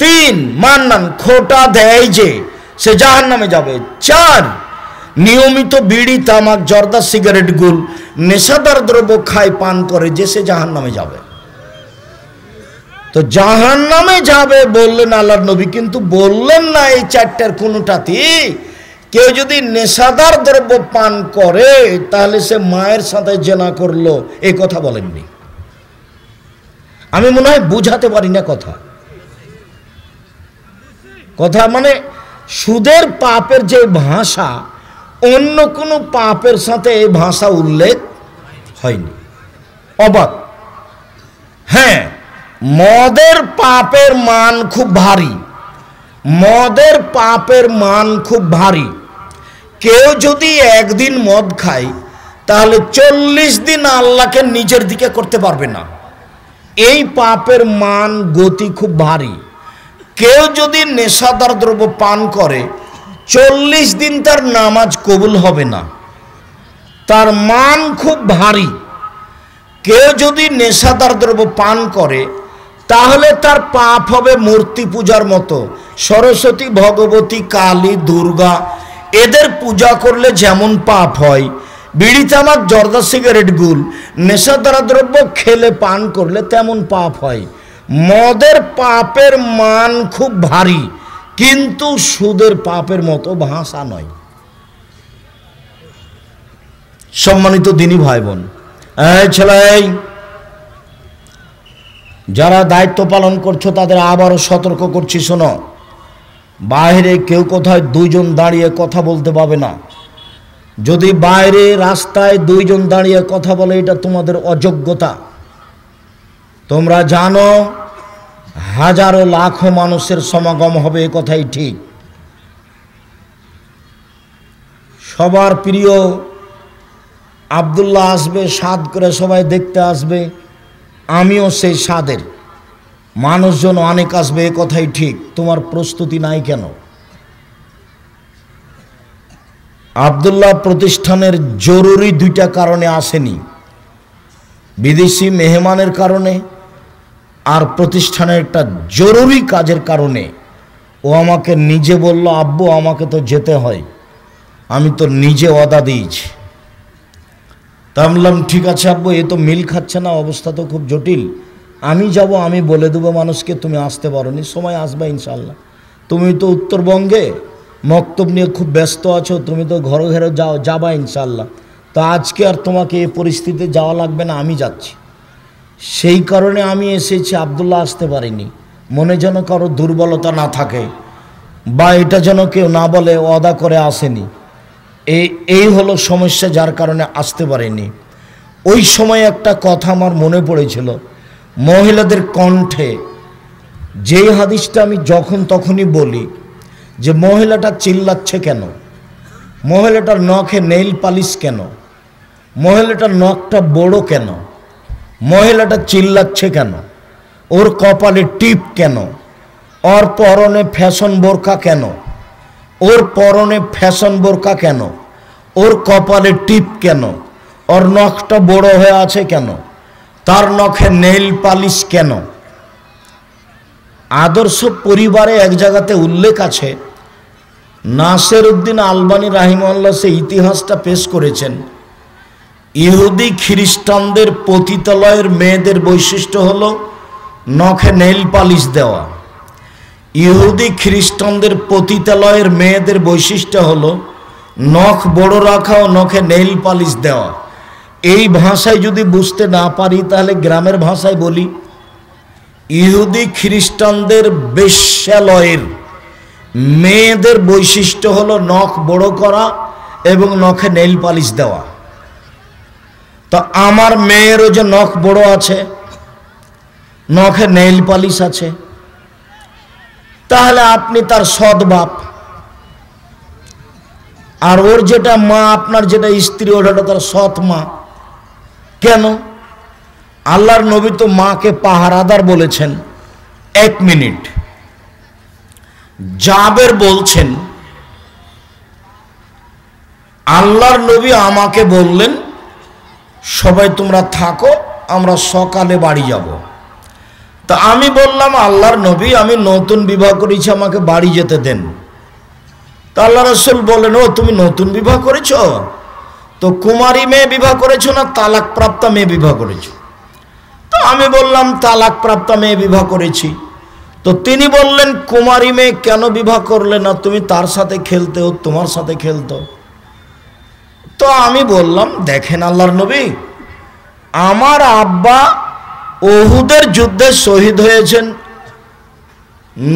3, মান্নান, খোটা দেয় যে সে জাহান্নামে যাবে। 4, নিয়মিত বিড়ি, তামাক, জর্দা, সিগারেট, গুল, নেশাদার দ্রব্য খায়, পান করে যে সে জাহান্নামে যাবে। তো জাহান্নামে যাবে বললেন আল্লাহর নবী, কিন্তু বললেন না এই 4টার কোনোটাতেই কেউ যদি নেশাদার দ্রব্য পান করে তাহলে সে মায়ের সাথে জেনা করলো, এই কথা বলেননি। আমি মনে হয় বুঝাতে পারি না কথা। কথা মানে সুদের পাপের যে ভাষা, অন্য কোনো পাপের সাথে এই ভাষা উল্লেখ হয়নি। অবাক। হ্যাঁ, মদের পাপের মান খুব ভারী, মদের পাপের মান খুব ভারী। কেউ যদি একদিন মদ খায় তাহলে 40 দিন আল্লাহকে নিজের দিকে করতে পারবে না। এই পাপের মান গতি খুব ভারী। কেউ যদি নেশাদার দ্রব্য পান করে 40 দিন তার নামাজ কবুল হবে না, তার মান খুব ভারী। কেউ যদি নেশাদার দ্রব্য পান করে তাহলে তার পাপ হবে মূর্তি পূজার মতো। সরস্বতী, ভগবতী, কালী, দুর্গা এদের পূজা করলে যেমন পাপ হয়, বিড়ি, তামাক, জর্দা, সিগারেট, গুল, নেশাদার দ্রব্য খেলে পান করলে তেমন পাপ হয়। মদের পাপের মান খুব ভারী, কিন্তু সুদের পাপের মতো ভাষা নয়। সম্মানিত দিনী ভাই বোন, এই ছেলে, যারা দায়িত্ব পালন করছো তাদের আবারও সতর্ক করছি, শোনো, বাইরে কেউ কোথায় দুইজন দাঁড়িয়ে কথা বলতে পাবে না। যদি বাইরে রাস্তায় দুইজন দাঁড়িয়ে কথা বলে, এটা তোমাদের অযোগ্যতা। তোমরা জানো হাজারো লাখো মানুষের সমাগম হবে, এ কথাই ঠিক। সবার প্রিয় আব্দুল্লাহ আসবে, স্বাদ করে সবাই দেখতে আসবে, আমিও সেই স্বাদের। মানুষজন অনেক আসবে, এ কথাই ঠিক। তোমার প্রস্তুতি নাই কেন? আব্দুল্লাহ প্রতিষ্ঠানের জরুরি 2টা কারণে আসেনি, বিদেশি মেহমানের কারণে আর প্রতিষ্ঠানের একটা জরুরি কাজের কারণে। ও আমাকে নিজে বলল, আব্বু আমাকে তো যেতে হয়, আমি তো নিজে ওয়াদা দিয়েছি। তা বললাম ঠিক আছে আব্বু, এ তো মিল খাচ্ছে না, অবস্থা তো খুব জটিল, আমি যাব, আমি বলে দেবো মানুষকে তুমি আসতে পারো নি, সময় আসবে ইনশাল্লাহ। তুমি তো উত্তরবঙ্গে মক্তব নিয়ে খুব ব্যস্ত আছো, তুমি তো ঘরে ঘরে যাবা ইনশাল্লাহ। তো আজকে আর তোমাকে এই পরিস্থিতিতে যাওয়া লাগবে না, আমি যাচ্ছি। সেই কারণে আমি এসেছি, আব্দুল্লাহ আসতে পারিনি। মনে যেন কারো দুর্বলতা না থাকে, বা এটা যেন কেউ না বলে ওয়াদা করে আসেনি। এই হলো সমস্যা, যার কারণে আসতে পারেনি। ওই সময় একটা কথা আমার মনে পড়েছিল, মহিলাদের কণ্ঠে যেই হাদিসটা আমি যখন তখনই বলি যে মহিলাটা চিল্লাচ্ছে কেন, মহিলাটার নখে নেইল পালিশ কেন, মহিলাটার নখটা বড় কেন, মহিলাটা চিল্লাচ্ছে কেন, ওর কপালে টিপ কেন, ওর পরনে ফ্যাশন বোরকা কেন, ওর পরনে ফ্যাশন বোরকা কেন, ওর কপালে টিপ কেন, ওর নখটা বড় হয়ে আছে কেন, তার নখে নেইল পালিশ কেন। আদর্শ পরিবারে এক জায়গাতে উল্লেখ আছে, নাসির উদ্দিন আলবানী রাহিমাহুল্লাহ সে ইতিহাসটা পেশ করেছেন। ইহুদি খ্রিস্টানদের পতিতালয়ের মেয়েদের বৈশিষ্ট্য হলো নখে নেইল পালিশ দেওয়া। ইহুদি খ্রিস্টানদের পতিতালয়ের মেয়েদের বৈশিষ্ট্য হলো নখ বড় রাখা ও নখে নেইল পালিশ দেওয়া। এই ভাষায় যদি বুঝতে না পারি তাহলে গ্রামের ভাষায় বলি, ইহুদি খ্রিস্টানদের বেশ্যালয়ের মেয়েদের বৈশিষ্ট্য হলো নখ বড় করা এবং নখে নেইল পালিশ দেওয়া। তো আমার মেয়েরও যে নখ বড় আছে, নখে নেইল পালিশ আছে, তাহলে আপনি তার সৎ বাপ। আর ওর যেটা মা, আপনার যেটা স্ত্রী, ওটা তার সৎ মা। কেন? আল্লাহর নবী তো মাকে পাহারাদার বলেছেন। 1 মিনিট, জাবের বলছেন আল্লাহর নবী আমাকে বললেন সবাই তোমরা থাকো, আমরা সকালে বাড়ি যাব। তা আমি বললাম আল্লাহর নবী আমি নতুন বিবাহ করেছি, আমাকে বাড়ি যেতে দেন। তা আল্লাহ রাসূল বলেন, ও তুমি নতুন বিবাহ করেছ, তো কুমারী মেয়ে বিবাহ করেছো না তালাক প্রাপ্তা মেয়ে বিবাহ করেছো? তো আমি বললাম তালাক প্রাপ্তা মেয়ে বিবাহ করেছি। তো তিনি বললেন কুমারী মেয়ে কেন বিবাহ করলে না, তুমি তার সাথে খেলতে, ও তোমার সাথে খেলতো। তো আমি বললাম দেখেন আল্লাহর নবী, আমার আব্বা উহুদের যুদ্ধে শহীদ হয়েছেন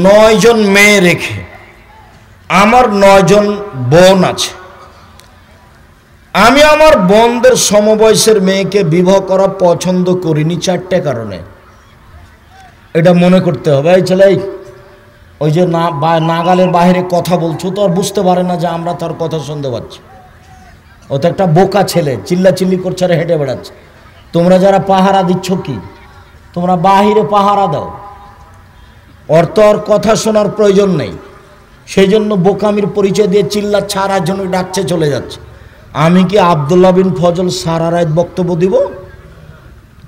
9 জন মেয়ে রেখে, আমার 9 জন বোন আছে। আমি আমার বোনদের সমবয়সের মেয়েকে বিবাহ করা পছন্দ করিনি 4টে কারণে। এটা মনে করতে হবে। এই ছেলে, ওই যে নাগালের বাইরে কথা বলছো তো আর বুঝতে পারে না যে আমরা তার কথা শুনতে পাচ্ছি। ও তো একটা বোকা ছেলে, চিল্লাচিল্লি করছে আর হেঁটে বেড়াচ্ছে। তোমরা যারা পাহারা দিচ্ছ কি, তোমরা বাহিরে পাহারা দাও, ওর তো আর কথা শোনার প্রয়োজন নেই। সেই জন্য বোকামির পরিচয় দিয়ে চিল্লাচ্ছে আর একজন ডাকছে চলে যাচ্ছে। আমি কি আব্দুল্লাহ বিন ফজল সারা রাত বক্তব্য দিব?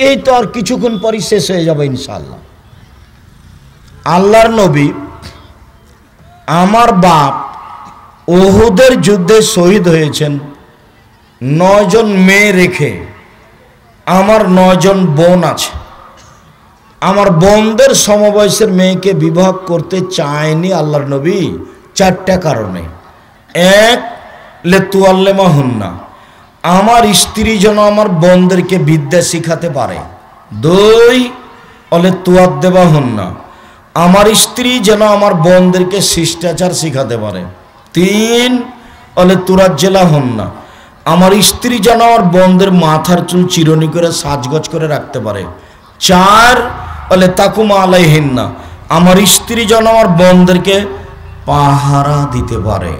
এই তো আর কিছুক্ষণ পরই শেষ হয়ে যাবে ইনশাআল্লাহ। আল্লাহর নবী, আমার বাপ উহুদের যুদ্ধে শহীদ হয়েছেন 9 জন মেয়ে রেখে। আমার 9 জন বোন আছে। আমার বোনদের সমবয়সের মেয়েকে বিবাহ করতে চায়নি আল্লাহর নবী 4টা কারণে। 1, লেতুয়াল্লেমা হুন্না, আমার স্ত্রী যেন আমার বোনদেরকে বিদ্যা শিখাতে পারে। 2, অলেতুয়াদ্দেবা হুন্না, আমার স্ত্রী যেন আমার বোনদেরকে শিষ্টাচার শিখাতে পারে। 3, অলেতুরাজ্জেলা হুন্না, আমার স্ত্রী যেন আমার বোনদের মাথার চুল চিরুনি করে সাজগজ করে রাখতে পারে। 4, বলে তাকুমা আলাইহিন্না, আমার স্ত্রী যেন আমার বোনদেরকে পাহারা দিতে পারে।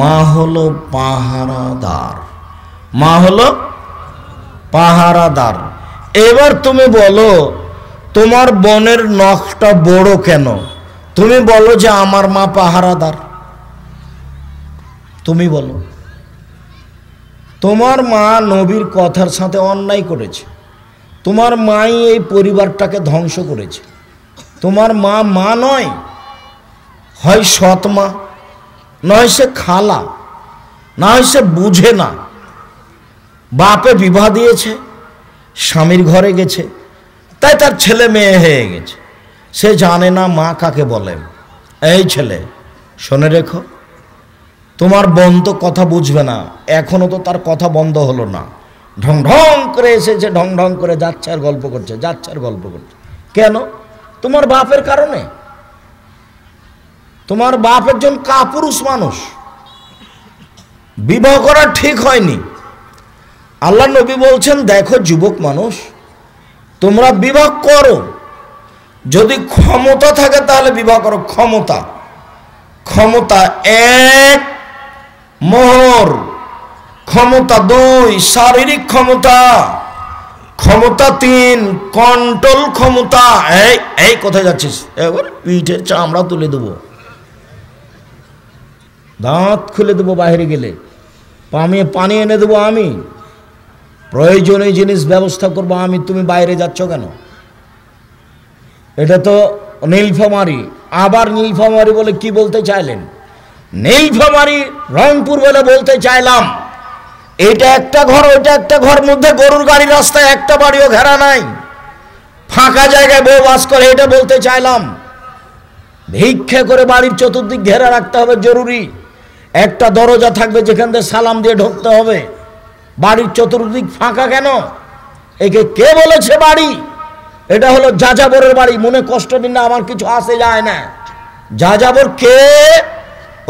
মা হলো পাহারাদার, মা হলো পাহারাদার। এবার তুমি বলো তোমার বোনের নখটা বড় কেন? তুমি বলো যে আমার মা পাহারাদার। তুমি বলো তোমার মা নবীর কথার সাথে অন্যায় করেছে। তোমার মাই এই পরিবারটাকে ধ্বংস করেছে। তোমার মা মা নয়, হয় সৎ মা, নয় সে খালা, না হয় সে বুঝে না। বাপে বিবাহ দিয়েছে, স্বামীর ঘরে গেছে, তাই তার ছেলে মেয়ে হয়ে গেছে। সে জানে না মা কাকে বলে। এই ছেলে শুনে রেখো, তোমার বোন তো কথা বুঝবে না, এখনো তো তার কথা বন্ধ হলো না। ঢং ঢং করে এসেছে, ঢং ঢং করে যাচ্ছে আর গল্প করছে, যাচ্ছে আর গল্প করছে। কেন? তোমার বাপের কারণে। তোমার বাপ একজন কাপুরুষ মানুষ, বিবাহ করা ঠিক হয়নি। আল্লাহ নবী বলছেন, দেখো যুবক মানুষ, তোমরা বিবাহ করো, যদি ক্ষমতা থাকে তাহলে বিবাহ করো। ক্ষমতা, ক্ষমতা 1 মোহর, ক্ষমতা 2 শারীরিক ক্ষমতা, ক্ষমতা 3 কন্ট্রোল ক্ষমতা। এই কোথায় যাচ্ছিস? এবার পিঠের চামড়া তুলে দেবো, দাঁত খুলে দেবো বাইরে গেলে, পানি এনে দেবো আমি, প্রয়োজনীয় জিনিস ব্যবস্থা করবো আমি। তুমি বাইরে যাচ্ছ কেন? এটা তো নীলফামারী। আবার নীলফামারী বলে কি বলতে চাইলেন? নীলফামারী রংপুর বলে বলতে চাইলাম। এটা একটা ঘর, ওইটা একটা ঘর, মধ্যে গরুর গাড়ি, রাস্তায় একটা বাড়িও ঘেরা নাই, ফাঁকা জায়গায় বউ বাস করে, এটা বলতে চাইলাম। ভিক্ষা করে বাড়ির চতুর্দিক ঘেরা রাখতে হবে জরুরি। একটা দরজা থাকবে যেখান থেকে সালাম দিয়ে ঢুকতে হবে। বাড়ির চতুর্দিক ফাঁকা কেন? একে কে বলেছে বাড়ি? এটা হলো যাযাবরের বাড়ি। মনে কষ্ট দিন না, আমার কিছু আসে যায় না। যাযাবর কে?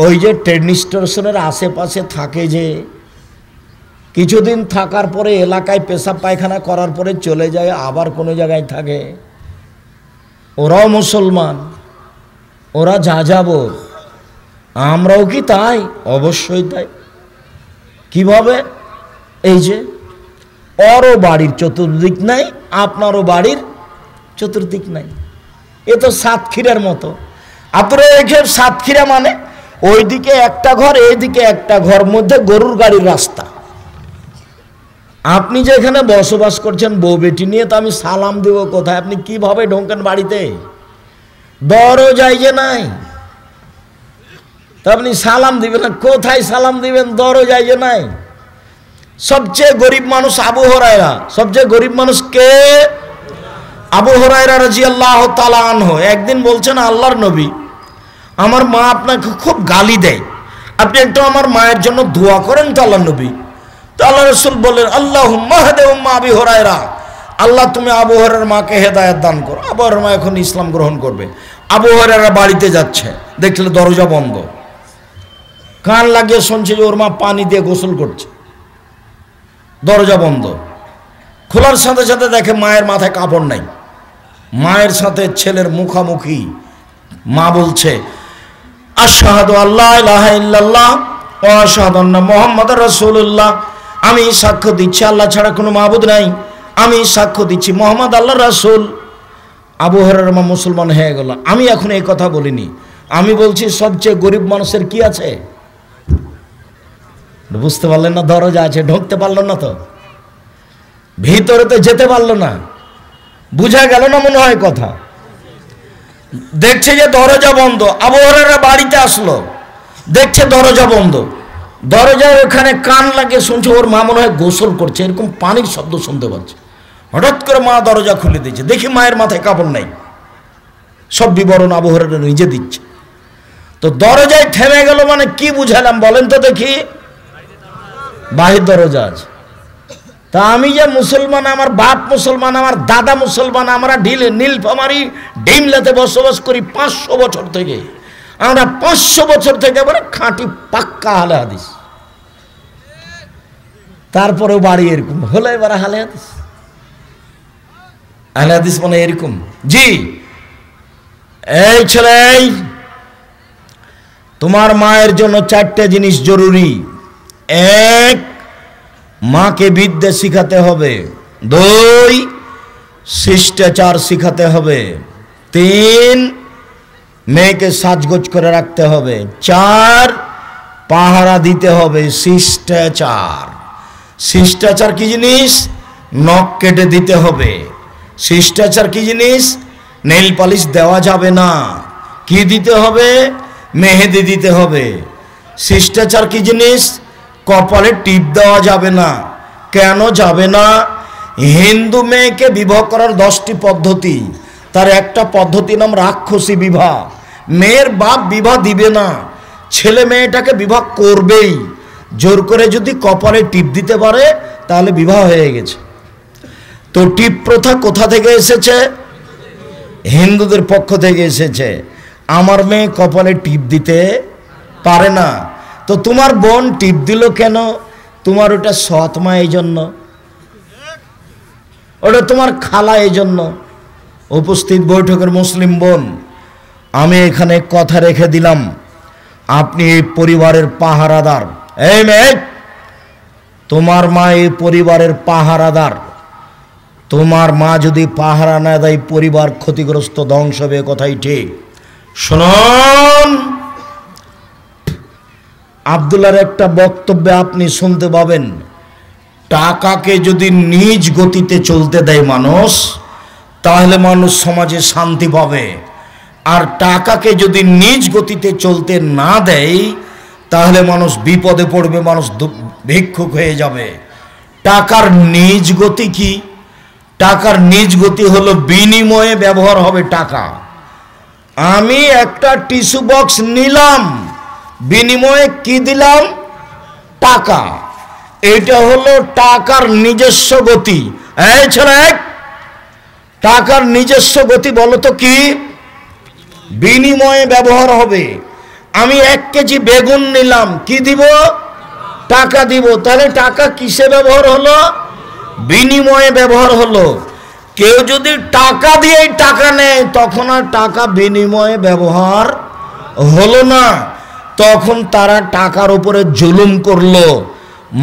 ওই যে ট্রেন স্টেশনের আশেপাশে থাকে, যে কিছুদিন থাকার পরে এলাকায় পেশাব পায়খানা করার পরে চলে যায়, আবার কোনো জায়গায় থাকে। ওরাও মুসলমান, ওরা যাযাবর। আমরাও কি তাই? অবশ্যই তাই। কিভাবে? এই যে ওরও বাড়ির চতুর্দিক নাই, আপনারও বাড়ির চতুর্দিক নাই। এ তো সাতক্ষীরার মতো। আপনারা দেখে সাতক্ষীরা মানে ওইদিকে একটা ঘর, এইদিকে একটা ঘর, মধ্যে গরুর গাড়ির রাস্তা। আপনি যে এখানে বসবাস করছেন বউ বেটি নিয়ে, তো আমি সালাম দেব কোথায়? আপনি কিভাবে ঢোকেন বাড়িতে? দরজায় যে নাই, তো আপনি সালাম দিবেন না, কোথায় সালাম দিবেন? দরজায় যে নাই। সবচেয়ে গরিব মানুষ আবু হুরায়রা। সবচেয়ে গরিব মানুষ কে? আবু হুরায়রা রাদিয়াল্লাহু তাআলা আনহু। একদিন বলছেন, আল্লাহর নবী, আমার মা আপনাকে খুব গালি দেয়, আপনি একটু আমার মায়ের জন্য দোয়া করেন তো আল্লাহর নবী। তো আল্লাহ রাসূল বললেন, আল্লাহুম্মা হাদি উম্মা আবি হুরায়রা, আল্লাহ তুমি আবু হুরায়রার মাকে হেদায়েত দান করো। আবু হুরায়রার মা এখন ইসলাম গ্রহণ করবে। আবু হুরায়রা বাড়িতে যাচ্ছে, দেখলে দরজা বন্ধ। কান লাগিয়ে শুনছে যে ওর মা পানি দিয়ে গোসল করছে। দরজা বন্ধ। খোলার সাথে সাথে দেখে মায়ের মাথায় কাপড় নাই। মায়ের সাথে ছেলের মুখামুখি। মা বলছে, আশহাদু আল্লা ইলাহা ইল্লাল্লাহ ওয়া আশহাদু আন্না মুহাম্মাদার রাসূলুল্লাহ, আমি সাক্ষ্য দিচ্ছি আল্লাহ ছাড়া কোনো মাবুদ নাই, আমি সাক্ষ্য দিচ্ছি মুহাম্মদ আল্লাহর রাসূল। আবু হুরায়রা মুসলমান হয়ে গেল। আমি এখন এই কথা বলিনি, আমি বলছি সবচেয়ে গরিব মানুষের কি আছে বুঝতে পারলেন না? দরজা আছে, ঢুকতে পারল না, তো ভিতরে তো যেতে পারলো না। বুঝা গেল না মনে হয় কথা? দেখছে যে দরজা বন্ধ। আবু হুরায়রা বাড়িতে আসলো, দেখছে দরজা বন্ধ। দরজার ওখানে কান লাগিয়ে শুনছে, ওর মা মনে হয় গোসল করছে, এরকম পানির শব্দ শুনতে পাচ্ছে। হঠাৎ করে মা দরজা খুলে দিয়েছে, দেখি মায়ের মাথায় কাপড় নাই। সব বিবরণ আবু হুরায়রা নিজে দিচ্ছে। তো দরজায় থেমে গেল মানে কি বুঝালাম বলেন তো দেখি? বাহির দরজা আছে। তা আমি যে মুসলমান, আমার বাপ মুসলমান, আমার দাদা মুসলমান, আমরা নীলফামারী ডিমলাতে বসবাস করি 500 বছর থেকে। আমরা 500 বছর থেকে এবারে খাঁটি পাক্কা আহলে হাদিস। তারপরেও বাড়ি এরকম হলো, এবার আহলে হাদিস। আহলে হাদিস মানে এরকম। জি, এই ছেলে, তোমার মায়ের জন্য 4টে জিনিস জরুরি। 1, মাকে বিদ্যা শিখাতে হবে। 2, শিষ্টাচার শিখাতে হবে। 3, মেয়েকে সাজগোজ করে রাখতে হবে। 4, পাহারা দিতে হবে। শিষ্টাচার। শিষ্টাচার কি জিনিস? নখ কেটে দিতে হবে। শিষ্টাচার কি জিনিস? নেইল পালিশ দেওয়া যাবে না। কি দিতে হবে? মেহেদি দিতে হবে। শিষ্টাচার কি জিনিস? কপালে টিপ দেওয়া যাবে না। কেন যাবে না? হিন্দু মেয়েকে বিবাহ করার 10টি পদ্ধতি, তার একটা পদ্ধতি নাম রাক্ষসী বিবাহ। মেয়ের বাপ বিবাহ দিবে না, ছেলে মেয়েটাকে বিবাহ করবেই। জোর করে যদি কপালে টিপ দিতে পারে তাহলে বিবাহ হয়ে গেছে। তো টিপ প্রথা কোথা থেকে এসেছে? হিন্দুদের পক্ষ থেকে এসেছে। আমার মেয়ে কপালে টিপ দিতে পারে না, তো তোমার বোন টিপ দিল কেন? তোমার ওটা সৎ মা, এই জন্য। ওটা তোমার খালা, এই জন্য। উপস্থিত বৈঠকের মুসলিম বোন, আমি এখানে কথা রেখে দিলাম, আপনি এই পরিবারের পাহারাদার। এই মেয়ে, তোমার মা এই পরিবারের পাহারাদার। তোমার মা যদি পাহারা না দেয়, পরিবার ক্ষতিগ্রস্ত, ধ্বংস হবে। কথাই ঠিক। শুনুন, আব্দুল্লাহর একটা বক্তব্যে আপনি শুনতে পাবেন, টাকাকে যদি নিজ গতিতে চলতে দেয় মানুষ, তাহলে মানুষ সমাজে শান্তি পাবে। আর টাকাকে যদি নিজ গতিতে চলতে না দেয়, তাহলে মানুষ বিপদে পড়বে, মানুষ ভিক্ষুক হয়ে যাবে। টাকার নিজ গতি কি? টাকার নিজ গতি হলো বিনিময়ে ব্যবহার হবে টাকা। আমি একটা টিস্যু বক্স নিলাম, বিনিময়ে কি দিলাম? টাকা। এটা হলো টাকার নিজস্ব গতি। এই ছেলে, টাকার নিজস্ব গতি বলো তো কি? বিনিময়ে ব্যবহার হবে। আমি 1 কেজি বেগুন নিলাম, কি দিব? টাকা দিব। তাহলে টাকা কিসে ব্যবহার হলো? বিনিময়ে ব্যবহার হলো। কেউ যদি টাকা দিয়েই টাকা নেয়, তখন আর টাকা বিনিময়ে ব্যবহার হলো না, তখন তারা টাকার উপরে জুলুম করলো।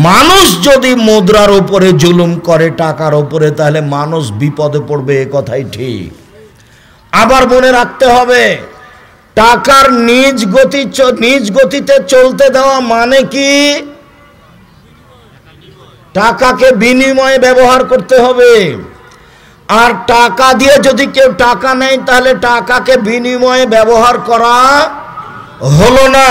মানুষ যদি মুদ্রার উপরে জুলুম করে, টাকার উপরে, তাহলে মানুষ বিপদে পড়বে। এ কথাই ঠিক। আবার মনে রাখতে হবে, টাকার নিজ গতিতে চলতে দেওয়া মানে কি? টাকাকে বিনিময়ে ব্যবহার করতে হবে। আর টাকা দিয়ে যদি কেউ টাকা নেয়, তাহলে টাকাকে বিনিময়ে ব্যবহার করা হলো না।